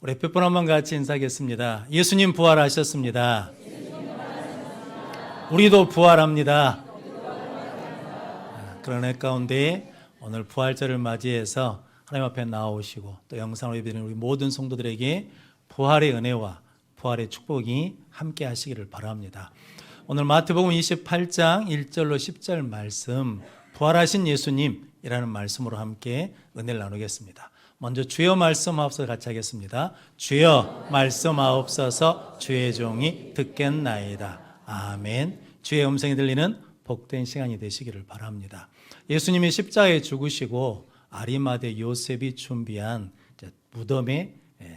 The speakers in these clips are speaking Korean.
우리 옆에 분 한번 같이 인사하겠습니다. 예수님 부활하셨습니다. 우리도 부활합니다. 그런 애 가운데 오늘 부활절을 맞이해서 하나님 앞에 나오시고 또 영상으로 예배드리는 우리 모든 성도들에게 부활의 은혜와 부활의 축복이 함께 하시기를 바랍니다. 오늘 마태복음 28장 1절로 10절 말씀, 부활하신 예수님이라는 말씀으로 함께 은혜를 나누겠습니다. 먼저 주여 말씀하옵소서 같이 하겠습니다. 주여 말씀하옵소서 주의 종이 듣겠나이다. 아멘. 주의 음성이 들리는 복된 시간이 되시기를 바랍니다. 예수님이 십자가에 죽으시고 아리마대 요셉이 준비한 무덤에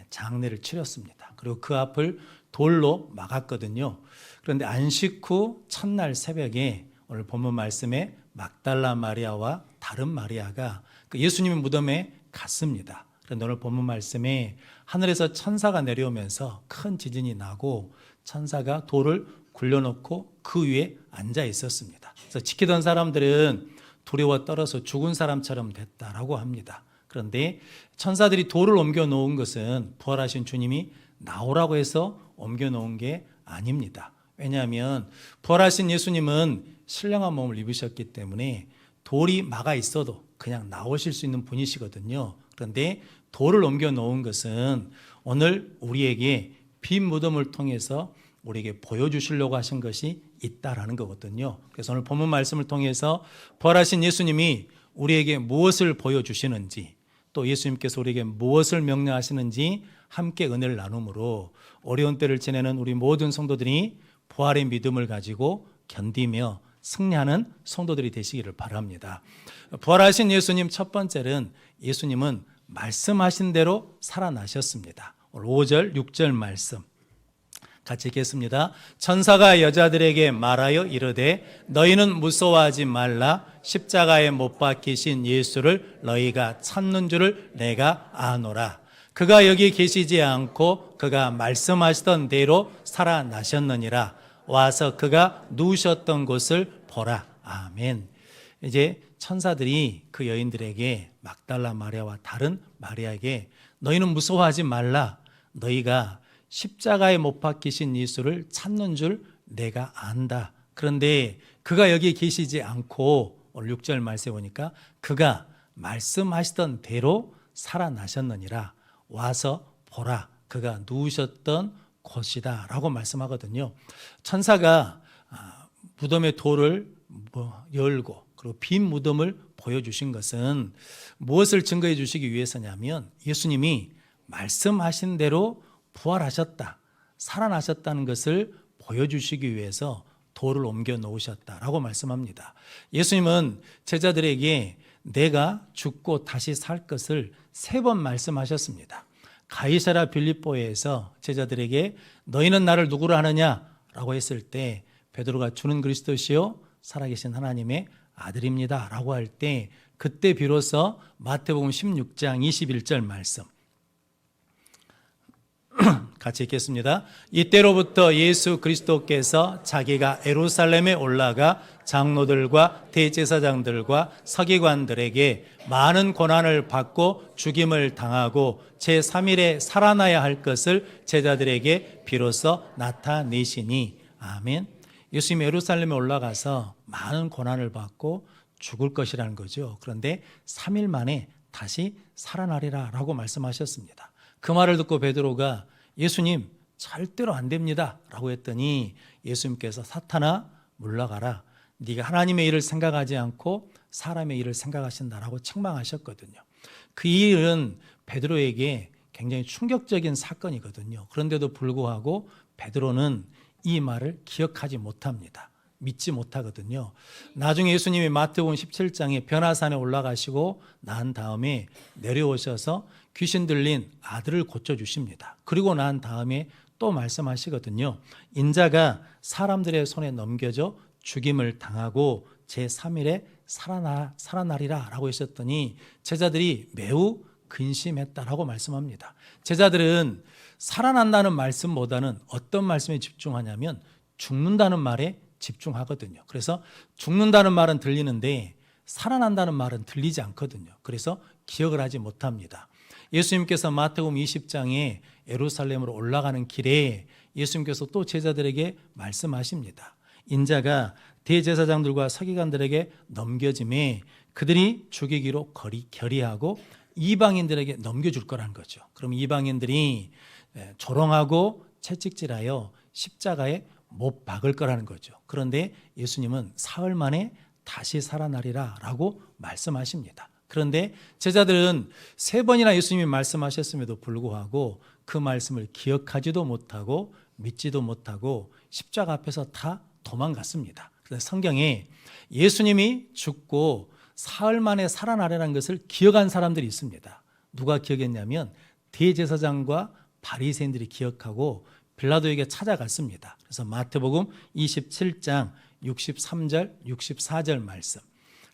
장례를 치렀습니다. 그리고 그 앞을 돌로 막았거든요. 그런데 안식 후 첫날 새벽에 오늘 본문 말씀에 막달라 마리아와 다른 마리아가 그 예수님의 무덤에 갔습니다. 그런데 오늘 본문 말씀에 하늘에서 천사가 내려오면서 큰 지진이 나고 천사가 돌을 굴려놓고 그 위에 앉아 있었습니다. 그래서 지키던 사람들은 두려워 떨어서 죽은 사람처럼 됐다라고 합니다. 그런데 천사들이 돌을 옮겨 놓은 것은 부활하신 주님이 나오라고 해서 옮겨 놓은 게 아닙니다. 왜냐하면 부활하신 예수님은 신령한 몸을 입으셨기 때문에 돌이 막아 있어도 그냥 나오실 수 있는 분이시거든요. 그런데 돌을 옮겨 놓은 것은 오늘 우리에게 빈 무덤을 통해서 우리에게 보여주시려고 하신 것이 있다라는 거거든요. 그래서 오늘 본문 말씀을 통해서 부활하신 예수님이 우리에게 무엇을 보여주시는지, 또 예수님께서 우리에게 무엇을 명령하시는지 함께 은혜를 나눔으로 어려운 때를 지내는 우리 모든 성도들이 부활의 믿음을 가지고 견디며 승리하는 성도들이 되시기를 바랍니다. 부활하신 예수님 첫 번째는 예수님은 말씀하신 대로 살아나셨습니다. 오늘 5절, 6절 말씀 같이 읽겠습니다. 천사가 여자들에게 말하여 이르되 너희는 무서워하지 말라. 십자가에 못 박히신 예수를 너희가 찾는 줄을 내가 아노라. 그가 여기 계시지 않고 그가 말씀하시던 대로 살아나셨느니라. 와서 그가 누우셨던 곳을 보라. 아멘. 이제 천사들이 그 여인들에게 막달라 마리아와 다른 마리아에게 너희는 무서워하지 말라. 너희가 십자가에 못 박히신 예수를 찾는 줄 내가 안다. 그런데 그가 여기 계시지 않고 오늘 6절 말씀에 보니까 그가 말씀하시던 대로 살아나셨느니라. 와서 보라. 그가 누우셨던 곳이다 라고 말씀하거든요. 천사가 무덤의 돌을 열고 그리고 빈 무덤을 보여주신 것은 무엇을 증거해 주시기 위해서냐면 예수님이 말씀하신 대로 부활하셨다, 살아나셨다는 것을 보여주시기 위해서 돌을 옮겨 놓으셨다라고 말씀합니다. 예수님은 제자들에게 내가 죽고 다시 살 것을 3번 말씀하셨습니다. 가이사랴 빌립보에서 제자들에게 너희는 나를 누구로 하느냐라고 했을 때 베드로가 주는 그리스도시요 살아계신 하나님의 아들입니다 라고 할 때 그때 비로소 마태복음 16장 21절 말씀 같이 읽겠습니다. 이때로부터 예수 그리스도께서 자기가 예루살렘에 올라가 장로들과 대제사장들과 서기관들에게 많은 고난을 받고 죽임을 당하고 제3일에 살아나야 할 것을 제자들에게 비로소 나타내시니. 아멘. 예수님이 예루살렘에 올라가서 많은 고난을 받고 죽을 것이라는 거죠. 그런데 3일 만에 다시 살아나리라 라고 말씀하셨습니다. 그 말을 듣고 베드로가 예수님 절대로 안 됩니다 라고 했더니 예수님께서 사탄아 물러가라. 네가 하나님의 일을 생각하지 않고 사람의 일을 생각하신다라고 책망하셨거든요. 그 일은 베드로에게 굉장히 충격적인 사건이거든요. 그런데도 불구하고 베드로는 이 말을 기억하지 못합니다. 믿지 못하거든요. 나중에 예수님이 마태복음 17장에 변화산에 올라가시고 난 다음에 내려오셔서 귀신 들린 아들을 고쳐주십니다. 그리고 난 다음에 또 말씀하시거든요. 인자가 사람들의 손에 넘겨져 죽임을 당하고 제3일에 살아나리라 라고 하셨더니 제자들이 매우 근심했다라고 말씀합니다. 제자들은 살아난다는 말씀보다는 어떤 말씀에 집중하냐면 죽는다는 말에 집중하거든요. 그래서 죽는다는 말은 들리는데 살아난다는 말은 들리지 않거든요. 그래서 기억을 하지 못합니다. 예수님께서 마태복음 20장에 예루살렘으로 올라가는 길에 예수님께서 또 제자들에게 말씀하십니다. 인자가 대제사장들과 서기관들에게 넘겨짐에 그들이 죽이기로 결의하고 이방인들에게 넘겨줄 거라는 거죠. 그럼 이방인들이 조롱하고 채찍질하여 십자가에 못 박을 거라는 거죠. 그런데 예수님은 사흘 만에 다시 살아나리라 라고 말씀하십니다. 그런데 제자들은 3번이나 예수님이 말씀하셨음에도 불구하고 그 말씀을 기억하지도 못하고 믿지도 못하고 십자가 앞에서 다 도망갔습니다. 그래서 성경에 예수님이 죽고 사흘 만에 살아나리라는 것을 기억한 사람들이 있습니다. 누가 기억했냐면 대제사장과 바리새인들이 기억하고 빌라도에게 찾아갔습니다. 그래서 마태복음 27장 63절 64절 말씀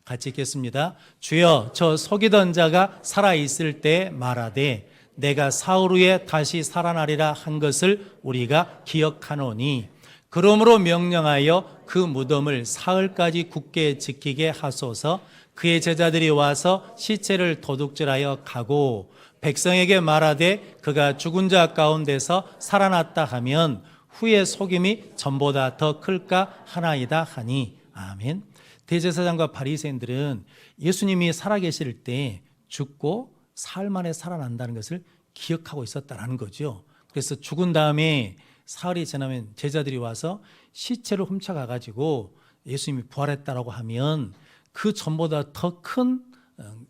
같이 읽겠습니다. 주여, 저 속이던 자가 살아있을 때 말하되 내가 사흘 후에 다시 살아나리라 한 것을 우리가 기억하노니 그러므로 명령하여 그 무덤을 사흘까지 굳게 지키게 하소서. 그의 제자들이 와서 시체를 도둑질하여 가고 백성에게 말하되 그가 죽은 자 가운데서 살아났다 하면 후에 속임이 전보다 더 클까 하나이다 하니. 아멘. 대제사장과 바리새인들은 예수님이 살아계실 때 죽고 사흘 만에 살아난다는 것을 기억하고 있었다는 거죠. 그래서 죽은 다음에 사흘이 지나면 제자들이 와서 시체를 훔쳐가가지고 예수님이 부활했다라고 하면 그 전보다 더 큰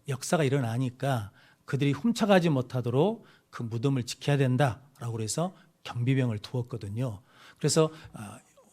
역사가 일어나니까 그들이 훔쳐가지 못하도록 그 무덤을 지켜야 된다라고 해서 경비병을 두었거든요. 그래서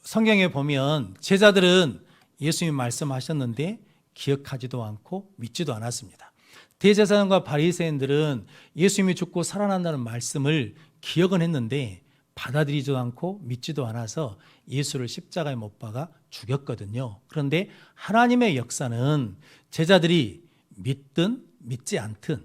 성경에 보면 제자들은 예수님이 말씀하셨는데 기억하지도 않고 믿지도 않았습니다. 대제사장과 바리새인들은 예수님이 죽고 살아난다는 말씀을 기억은 했는데 받아들이지도 않고 믿지도 않아서 예수를 십자가에 못 박아 죽였거든요. 그런데 하나님의 역사는 제자들이 믿든 믿지 않든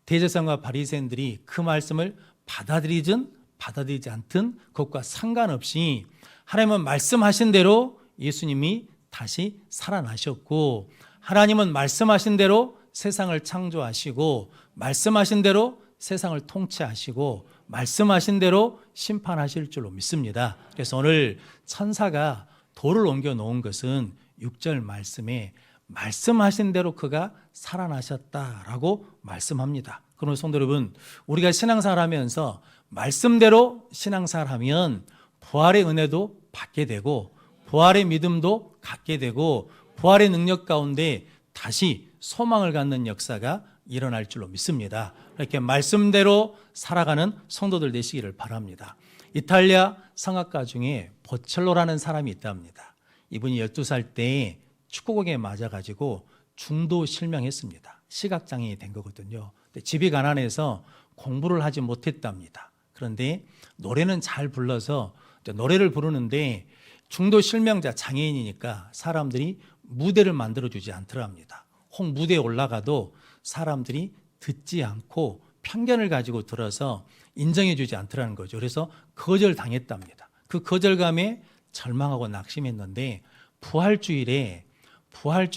대제사장과 바리새인들이 그 말씀을 받아들이든 받아들이지 않든 그것과 상관없이 하나님은 말씀하신 대로 예수님이 다시 살아나셨고 하나님은 말씀하신 대로 세상을 창조하시고 말씀하신 대로 세상을 통치하시고 말씀하신 대로 심판하실 줄로 믿습니다. 그래서 오늘 천사가 돌을 옮겨 놓은 것은 6절 말씀에 말씀하신 대로 그가 살아나셨다라고 말씀합니다. 그러면 성도 여러분, 우리가 신앙생활 하면서 말씀대로 신앙생활 하면 부활의 은혜도 받게 되고 부활의 믿음도 갖게 되고 부활의 능력 가운데 다시 소망을 갖는 역사가 일어날 줄로 믿습니다. 이렇게 말씀대로 살아가는 성도들 되시기를 바랍니다. 이탈리아 성악가 중에 보첼로라는 사람이 있답니다. 이분이 12살 때 축구공에 맞아가지고 중도 실명했습니다. 시각장애인이 된 거거든요. 근데 집이 가난해서 공부를 하지 못했답니다. 그런데 노래는 잘 불러서 노래를 부르는데 중도 실명자 장애인이니까 사람들이 무대를 만들어주지 않더랍니다. 혹 무대에 올라가도 사람들이 듣지 않고 편견을 가지고 들어서 인정해주지 않더라는 거죠. 그래서 거절당했답니다. 그 거절감에 절망하고 낙심했는데 부활주일에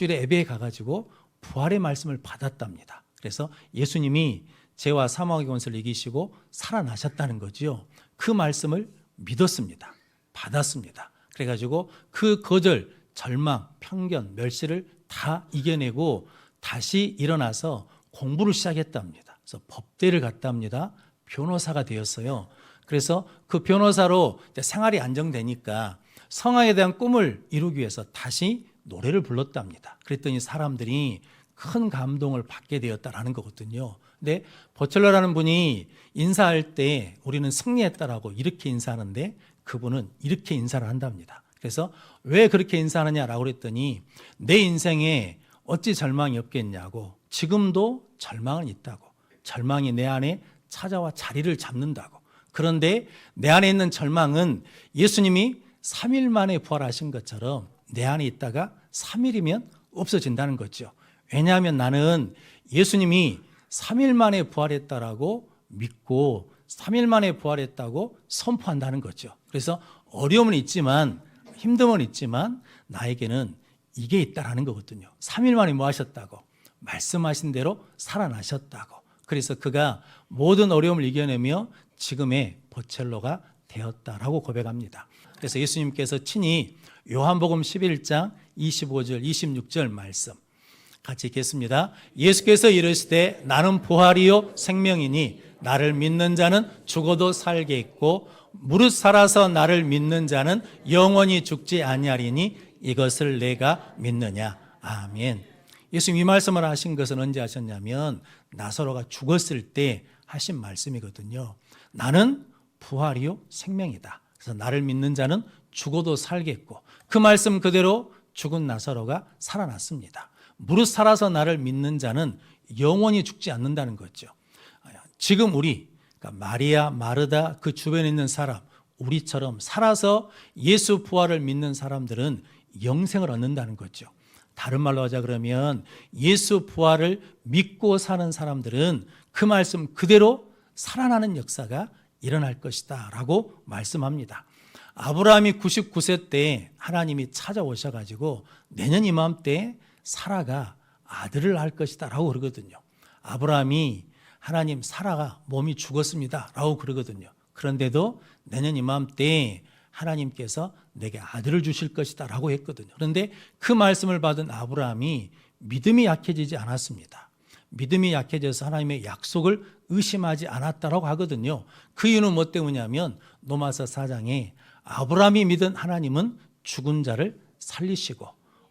예배에 가가지고 부활의 말씀을 받았답니다. 그래서 예수님이 죄와 사망의 권세를 이기시고 살아나셨다는 거죠. 그 말씀을 믿었습니다. 받았습니다. 그래가지고 그 거절, 절망, 편견, 멸시를 다 이겨내고 다시 일어나서 공부를 시작했답니다. 그래서 법대를 갔답니다. 변호사가 되었어요. 그래서 그 변호사로 생활이 안정되니까 성화에 대한 꿈을 이루기 위해서 다시 노래를 불렀답니다. 그랬더니 사람들이 큰 감동을 받게 되었다라는 거거든요. 근데 보첼러라는 분이 인사할 때 우리는 승리했다라고 이렇게 인사하는데 그분은 이렇게 인사를 한답니다. 그래서 왜 그렇게 인사하느냐라고 그랬더니 내 인생에 어찌 절망이 없겠냐고, 지금도 절망은 있다고, 절망이 내 안에 찾아와 자리를 잡는다고. 그런데 내 안에 있는 절망은 예수님이 3일 만에 부활하신 것처럼 내 안에 있다가 3일이면 없어진다는 거죠. 왜냐하면 나는 예수님이 3일 만에 부활했다라고 믿고 3일 만에 부활했다고 선포한다는 거죠. 그래서 어려움은 있지만 힘듦은 있지만 나에게는 이게 있다라는 거거든요. 3일 만에 뭐 하셨다고? 말씀하신 대로 살아나셨다고. 그래서 그가 모든 어려움을 이겨내며 지금의 보첼로가 되었다라고 고백합니다. 그래서 예수님께서 친히 요한복음 11장 25절 26절 말씀 같이 읽겠습니다. 예수께서 이르시되 나는 부활이요 생명이니 나를 믿는 자는 죽어도 살게 있고 무릇 살아서 나를 믿는 자는 영원히 죽지 아니하리니 이것을 내가 믿느냐. 아멘. 예수님 이 말씀을 하신 것은 언제 하셨냐면 나사로가 죽었을 때 하신 말씀이거든요. 나는 부활이요 생명이다. 그래서 나를 믿는 자는 죽어도 살겠고 그 말씀 그대로 죽은 나사로가 살아났습니다. 무릇 살아서 나를 믿는 자는 영원히 죽지 않는다는 거죠. 지금 우리 그러니까 마리아, 마르다 그 주변에 있는 사람 우리처럼 살아서 예수 부활을 믿는 사람들은 영생을 얻는다는 거죠. 다른 말로 하자 그러면 예수 부활을 믿고 사는 사람들은 그 말씀 그대로 살아나는 역사가 일어날 것이다 라고 말씀합니다. 아브라함이 99세 때 하나님이 찾아오셔가지고 내년 이맘때 사라가 아들을 낳을 것이다 라고 그러거든요. 아브라함이 하나님 사라가 몸이 죽었습니다 라고 그러거든요. 그런데도 내년 이맘때 하나님께서 내게 아들을 주실 것이다 라고 했거든요. 그런데 그 말씀을 받은 아브라함이 믿음이 약해지지 않았습니다. 믿음이 약해져서 하나님의 약속을 의심하지 않았다라고 하거든요. 그 이유는 뭐 때문이냐면 로마서 4장에 아브라함이 믿은 하나님은 죽은 자를 살리시고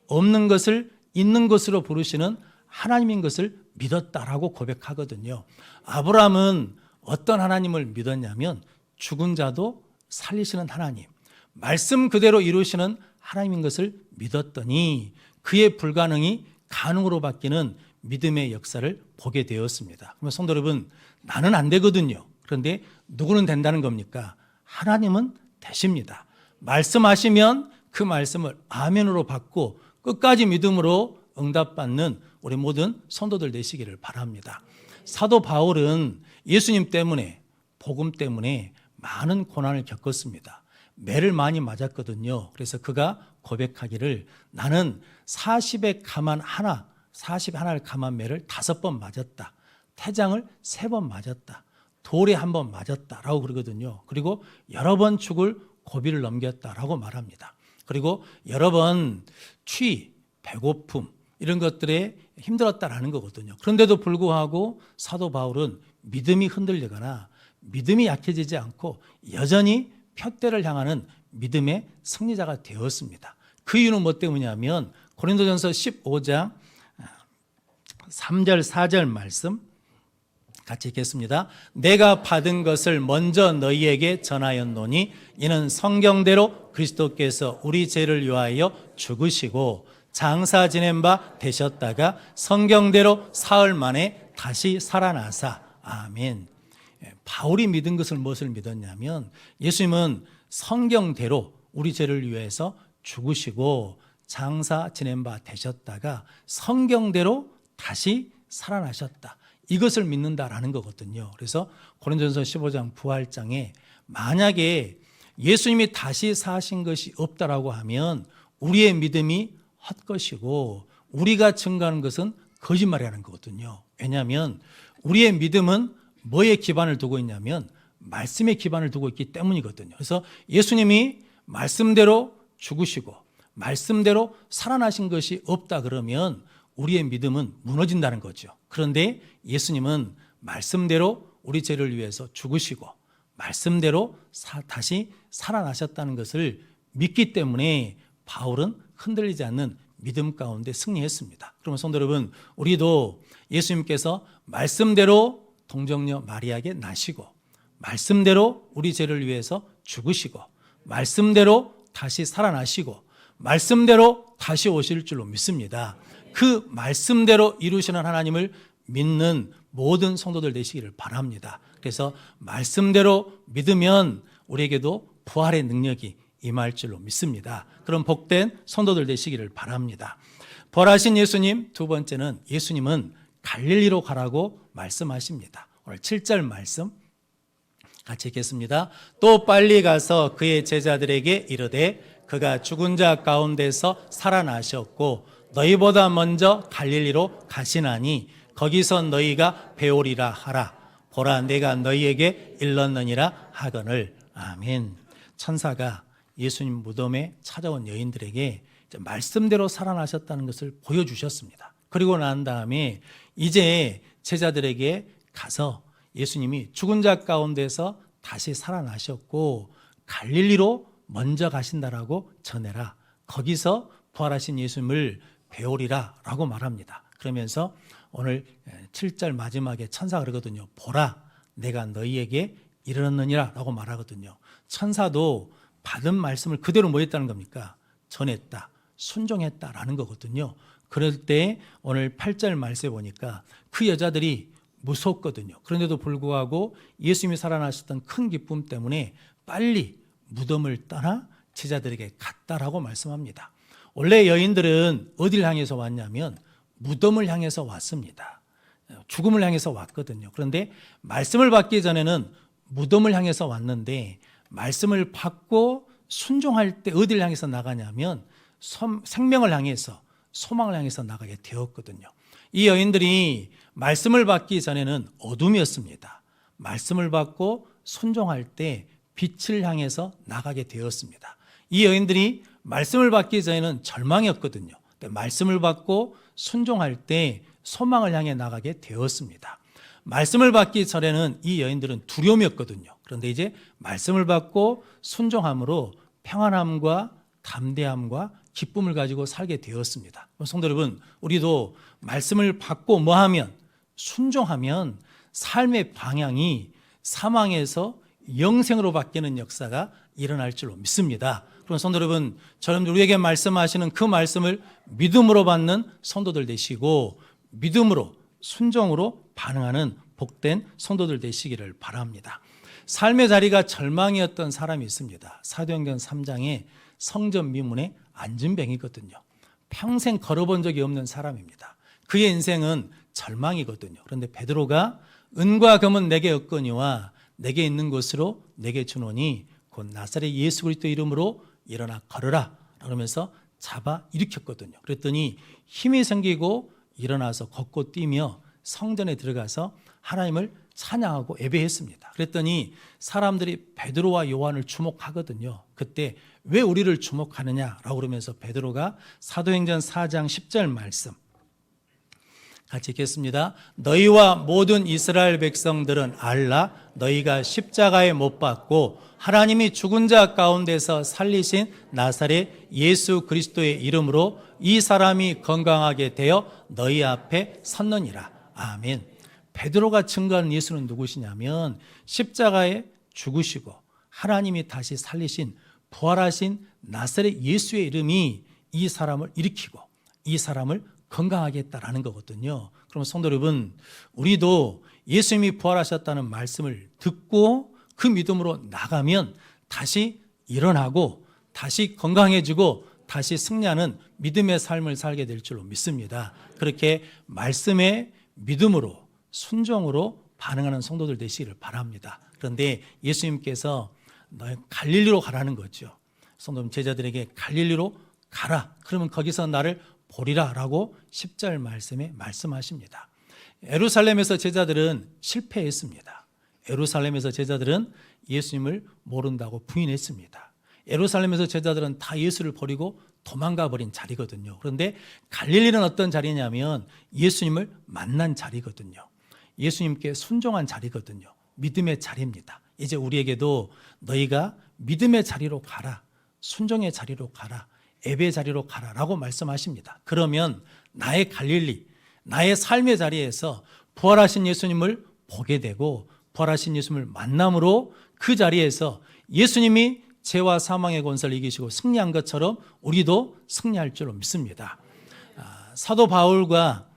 없는 것을 있는 것으로 부르시는 하나님인 것을 믿었다라고 고백하거든요. 아브라함은 어떤 하나님을 믿었냐면 죽은 자도 살리시는 하나님, 말씀 그대로 이루시는 하나님인 것을 믿었더니 그의 불가능이 가능으로 바뀌는 믿음의 역사를 보게 되었습니다. 그러면 성도 여러분, 나는 안 되거든요. 그런데 누구는 된다는 겁니까? 하나님은 되십니다. 말씀하시면 그 말씀을 아멘으로 받고 끝까지 믿음으로 응답받는 우리 모든 성도들 되시기를 바랍니다. 사도 바울은 예수님 때문에 복음 때문에 많은 고난을 겪었습니다. 매를 많이 맞았거든요. 그래서 그가 고백하기를 나는 40의 가만 하나, 41을 가만 매를 5번 맞았다. 태장을 3번 맞았다. 돌에 1번 맞았다라고 그러거든요. 그리고 여러 번 죽을 고비를 넘겼다라고 말합니다. 그리고 여러 번 취, 배고픔 이런 것들에 힘들었다라는 거거든요. 그런데도 불구하고 사도 바울은 믿음이 흔들리거나 믿음이 약해지지 않고 여전히 푯대를 향하는 믿음의 승리자가 되었습니다. 그 이유는 뭐 때문이냐면 고린도전서 15장 3절 4절 말씀 같이 읽겠습니다. 내가 받은 것을 먼저 너희에게 전하였노니 이는 성경대로 그리스도께서 우리 죄를 위하여 죽으시고 장사 지낸 바 되셨다가 성경대로 사흘 만에 다시 살아나사. 아멘. 바울이 믿은 것을 무엇을 믿었냐면 예수님은 성경대로 우리 죄를 위해서 죽으시고 장사 지낸 바 되셨다가 성경대로 다시 살아나셨다. 이것을 믿는다라는 거거든요. 그래서 고린도전서 15장 부활장에 만약에 예수님이 다시 사신 것이 없다라고 하면 우리의 믿음이 헛것이고 우리가 증거하는 것은 거짓말이라는 거거든요. 왜냐하면 우리의 믿음은 뭐에 기반을 두고 있냐면 말씀에 기반을 두고 있기 때문이거든요. 그래서 예수님이 말씀대로 죽으시고 말씀대로 살아나신 것이 없다 그러면 우리의 믿음은 무너진다는 거죠. 그런데 예수님은 말씀대로 우리 죄를 위해서 죽으시고 말씀대로 다시 살아나셨다는 것을 믿기 때문에 바울은 흔들리지 않는 믿음 가운데 승리했습니다. 그러면 성도 여러분, 우리도 예수님께서 말씀대로 동정녀 마리아에게 나시고 말씀대로 우리 죄를 위해서 죽으시고 말씀대로 다시 살아나시고 말씀대로 다시 오실 줄로 믿습니다. 그 말씀대로 이루시는 하나님을 믿는 모든 성도들 되시기를 바랍니다. 그래서 말씀대로 믿으면 우리에게도 부활의 능력이 임할 줄로 믿습니다. 그럼 복된 성도들 되시기를 바랍니다. 부활하신 예수님, 두 번째는 예수님은 갈릴리로 가라고 말씀하십니다. 오늘 7절 말씀 같이 읽겠습니다. 또 빨리 가서 그의 제자들에게 이르되 그가 죽은 자 가운데서 살아나셨고 너희보다 먼저 갈릴리로 가시나니 거기서 너희가 배우리라 하라. 보라, 내가 너희에게 일렀느니라 하거늘. 아멘. 천사가 예수님 무덤에 찾아온 여인들에게 말씀대로 살아나셨다는 것을 보여주셨습니다. 그리고 난 다음에 이제 제자들에게 가서 예수님이 죽은 자 가운데서 다시 살아나셨고 갈릴리로 먼저 가신다라고 전해라. 거기서 부활하신 예수님을 배우리라 라고 말합니다. 그러면서 오늘 7절 마지막에 천사가 그러거든요. 보라, 내가 너희에게 이르렀느니라 라고 말하거든요. 천사도 받은 말씀을 그대로 뭐 했다는 겁니까? 전했다, 순종했다라는 거거든요. 그럴 때 오늘 8절 말씀에 보니까 그 여자들이 무섭거든요. 그런데도 불구하고 예수님이 살아나셨던 큰 기쁨 때문에 빨리 무덤을 떠나 제자들에게 갔다라고 말씀합니다. 원래 여인들은 어디를 향해서 왔냐면 무덤을 향해서 왔습니다. 죽음을 향해서 왔거든요. 그런데 말씀을 받기 전에는 무덤을 향해서 왔는데 말씀을 받고 순종할 때 어디를 향해서 나가냐면 생명을 향해서, 소망을 향해서 나가게 되었거든요. 이 여인들이 말씀을 받기 전에는 어둠이었습니다. 말씀을 받고 순종할 때 빛을 향해서 나가게 되었습니다. 이 여인들이 말씀을 받기 전에는 절망이었거든요. 말씀을 받고 순종할 때 소망을 향해 나가게 되었습니다. 말씀을 받기 전에는 이 여인들은 두려움이었거든요. 그런데 이제 말씀을 받고 순종함으로 평안함과 담대함과 기쁨을 가지고 살게 되었습니다. 성도 여러분, 우리도 말씀을 받고 뭐하면, 순종하면 삶의 방향이 사망에서 영생으로 바뀌는 역사가 일어날 줄로 믿습니다. 그럼 성도 여러분, 저는 우리에게 말씀하시는 그 말씀을 믿음으로 받는 성도들 되시고 믿음으로, 순종으로 반응하는 복된 성도들 되시기를 바랍니다. 삶의 자리가 절망이었던 사람이 있습니다. 사도행전 3장에 성전 미문에 안진뱅이거든요. 평생 걸어본 적이 없는 사람입니다. 그의 인생은 절망이거든요. 그런데 베드로가 은과 금은 내게 없거니와 내게 있는 것으로 내게 주노니 곧 나사렛 예수 그리스도 이름으로 일어나 걸으라 그러면서 잡아 일으켰거든요. 그랬더니 힘이 생기고 일어나서 걷고 뛰며 성전에 들어가서 하나님을 찬양하고 예배했습니다. 그랬더니 사람들이 베드로와 요한을 주목하거든요. 그때 왜 우리를 주목하느냐라고 그러면서 베드로가 사도행전 4장 10절 말씀 같이 읽겠습니다. 너희와 모든 이스라엘 백성들은 알라. 너희가 십자가에 못 박고 하나님이 죽은 자 가운데서 살리신 나사렛 예수 그리스도의 이름으로 이 사람이 건강하게 되어 너희 앞에 섰느니라. 아멘. 베드로가 증거하는 예수는 누구시냐면 십자가에 죽으시고 하나님이 다시 살리신 부활하신 나사렛 예수의 이름이 이 사람을 일으키고 이 사람을 건강하게 했다라는 거거든요. 그러면 성도 여러분, 우리도 예수님이 부활하셨다는 말씀을 듣고 그 믿음으로 나가면 다시 일어나고 다시 건강해지고 다시 승리하는 믿음의 삶을 살게 될 줄로 믿습니다. 그렇게 말씀에 믿음으로 순종으로 반응하는 성도들 되시기를 바랍니다. 그런데 예수님께서 너희 갈릴리로 가라는 거죠. 성도 제자들에게 갈릴리로 가라. 그러면 거기서 나를 보리라 라고 10절 말씀에 말씀하십니다. 예루살렘에서 제자들은 실패했습니다. 예루살렘에서 제자들은 예수님을 모른다고 부인했습니다. 예루살렘에서 제자들은 다 예수를 버리고 도망가 버린 자리거든요. 그런데 갈릴리는 어떤 자리냐면 예수님을 만난 자리거든요. 예수님께 순종한 자리거든요. 믿음의 자리입니다. 이제 우리에게도 너희가 믿음의 자리로 가라, 순종의 자리로 가라, 예배의 자리로 가라라고 말씀하십니다. 그러면 나의 갈릴리, 나의 삶의 자리에서 부활하신 예수님을 보게 되고 부활하신 예수님을 만남으로 그 자리에서 예수님이 죄와 사망의 권세를 이기시고 승리한 것처럼 우리도 승리할 줄로 믿습니다. 사도 바울과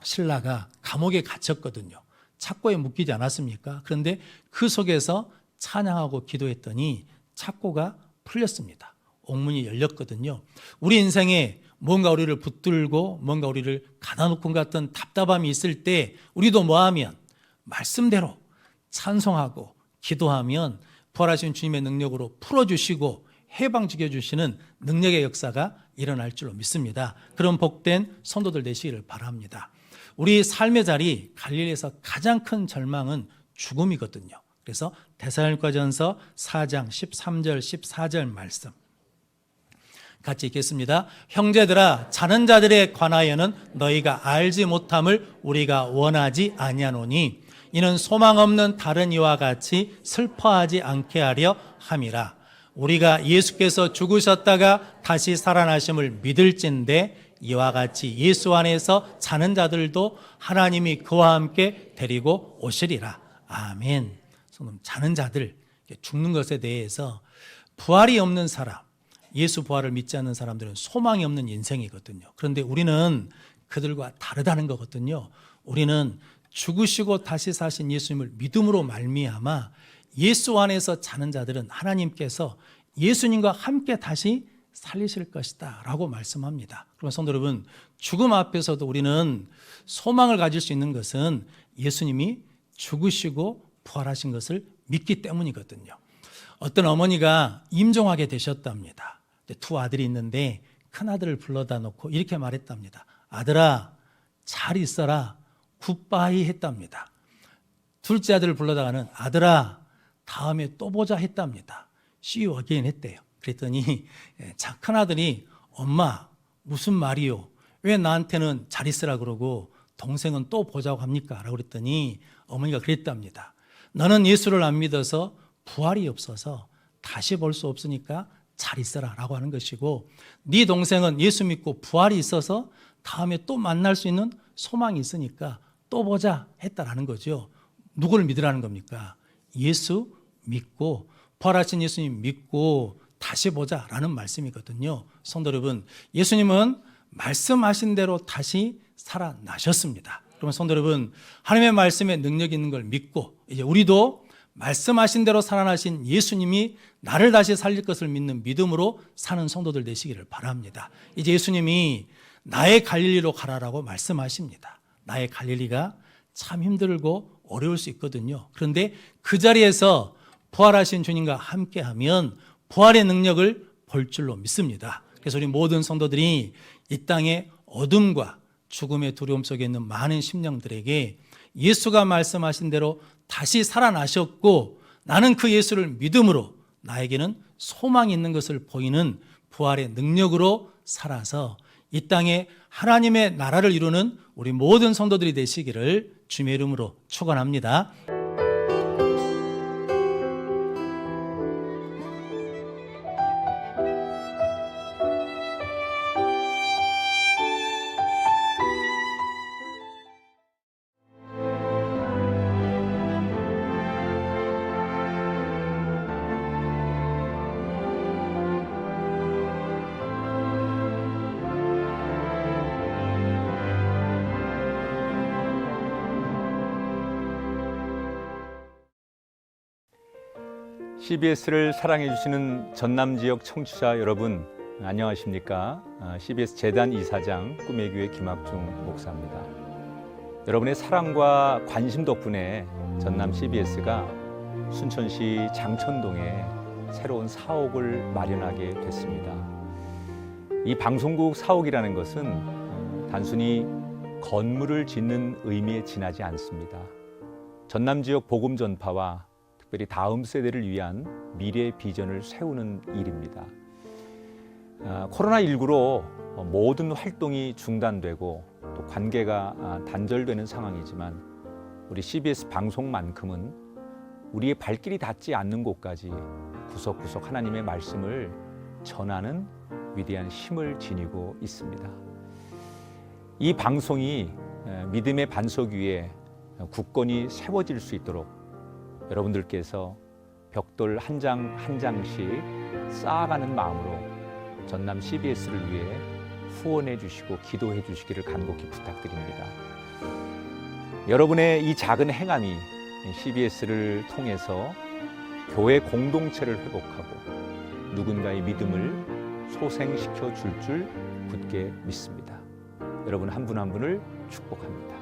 실라가 감옥에 갇혔거든요. 착고에 묶이지 않았습니까? 그런데 그 속에서 찬양하고 기도했더니 착고가 풀렸습니다. 옥문이 열렸거든요. 우리 인생에 뭔가 우리를 붙들고 뭔가 우리를 가다놓고 같은 답답함이 있을 때 우리도 뭐하면 말씀대로 찬송하고 기도하면 부활하신 주님의 능력으로 풀어주시고 해방시켜주시는 능력의 역사가 일어날 줄로 믿습니다. 그런 복된 성도들 되시기를 바랍니다. 우리 삶의 자리 갈릴리에서 가장 큰 절망은 죽음이거든요. 그래서 데살로니가전서 4장 13절 14절 말씀 같이 읽겠습니다. 형제들아, 자는 자들에 관하여는 너희가 알지 못함을 우리가 원하지 아니하노니 이는 소망 없는 다른 이와 같이 슬퍼하지 않게 하려 함이라. 우리가 예수께서 죽으셨다가 다시 살아나심을 믿을진대 이와 같이 예수 안에서 자는 자들도 하나님이 그와 함께 데리고 오시리라. 아멘. 자는 자들, 죽는 것에 대해서 부활이 없는 사람, 예수 부활을 믿지 않는 사람들은 소망이 없는 인생이거든요. 그런데 우리는 그들과 다르다는 거거든요. 우리는 죽으시고 다시 사신 예수님을 믿음으로 말미암아 예수 안에서 자는 자들은 하나님께서 예수님과 함께 다시 살리실 것이다 라고 말씀합니다. 그러면 성도 여러분, 죽음 앞에서도 우리는 소망을 가질 수 있는 것은 예수님이 죽으시고 부활하신 것을 믿기 때문이거든요. 어떤 어머니가 임종하게 되셨답니다. 두 아들이 있는데 큰 아들을 불러다 놓고 이렇게 말했답니다. 아들아, 잘 있어라, 굿바이 했답니다. 둘째 아들을 불러다가는 아들아, 다음에 또 보자 했답니다. See you again 했대요. 그랬더니 큰 아들이 엄마, 무슨 말이요? 왜 나한테는 잘 있으라 그러고 동생은 또 보자고 합니까? 라고 그랬더니 어머니가 그랬답니다. 너는 예수를 안 믿어서 부활이 없어서 다시 볼 수 없으니까 잘 있어라 라고 하는 것이고, 네 동생은 예수 믿고 부활이 있어서 다음에 또 만날 수 있는 소망이 있으니까 또 보자 했다라는 거죠. 누구를 믿으라는 겁니까? 예수 믿고 부활하신 예수님 믿고 다시 보자라는 말씀이거든요. 성도 여러분, 예수님은 말씀하신 대로 다시 살아나셨습니다. 그러면 성도 여러분, 하나님의 말씀에 능력이 있는 걸 믿고 이제 우리도 말씀하신 대로 살아나신 예수님이 나를 다시 살릴 것을 믿는 믿음으로 사는 성도들 되시기를 바랍니다. 이제 예수님이 나의 갈릴리로 가라라고 말씀하십니다. 나의 갈릴리가 참 힘들고 어려울 수 있거든요. 그런데 그 자리에서 부활하신 주님과 함께하면 부활의 능력을 볼 줄로 믿습니다. 그래서 우리 모든 성도들이 이 땅의 어둠과 죽음의 두려움 속에 있는 많은 심령들에게 예수가 말씀하신 대로 다시 살아나셨고 나는 그 예수를 믿음으로 나에게는 소망이 있는 것을 보이는 부활의 능력으로 살아서 이 땅에 하나님의 나라를 이루는 우리 모든 성도들이 되시기를 주님의 이름으로 축원합니다. CBS를 사랑해 주시는 전남 지역 청취자 여러분, 안녕하십니까? CBS 재단 이사장 꿈의 교회 김학중 목사입니다. 여러분의 사랑과 관심 덕분에 전남 CBS가 순천시 장천동에 새로운 사옥을 마련하게 됐습니다. 이 방송국 사옥이라는 것은 단순히 건물을 짓는 의미에 지나지 않습니다. 전남 지역 복음 전파와 특별히 다음 세대를 위한 미래 비전을 세우는 일입니다. 코로나19로 모든 활동이 중단되고 또 관계가 단절되는 상황이지만 우리 CBS 방송만큼은 우리의 발길이 닿지 않는 곳까지 구석구석 하나님의 말씀을 전하는 위대한 힘을 지니고 있습니다. 이 방송이 믿음의 반석 위에 굳건히 세워질 수 있도록 여러분들께서 벽돌 한 장 한 장씩 쌓아가는 마음으로 전남 CBS를 위해 후원해 주시고 기도해 주시기를 간곡히 부탁드립니다. 여러분의 이 작은 행함이 CBS를 통해서 교회 공동체를 회복하고 누군가의 믿음을 소생시켜 줄 굳게 믿습니다. 여러분 한 분 한 분을 축복합니다.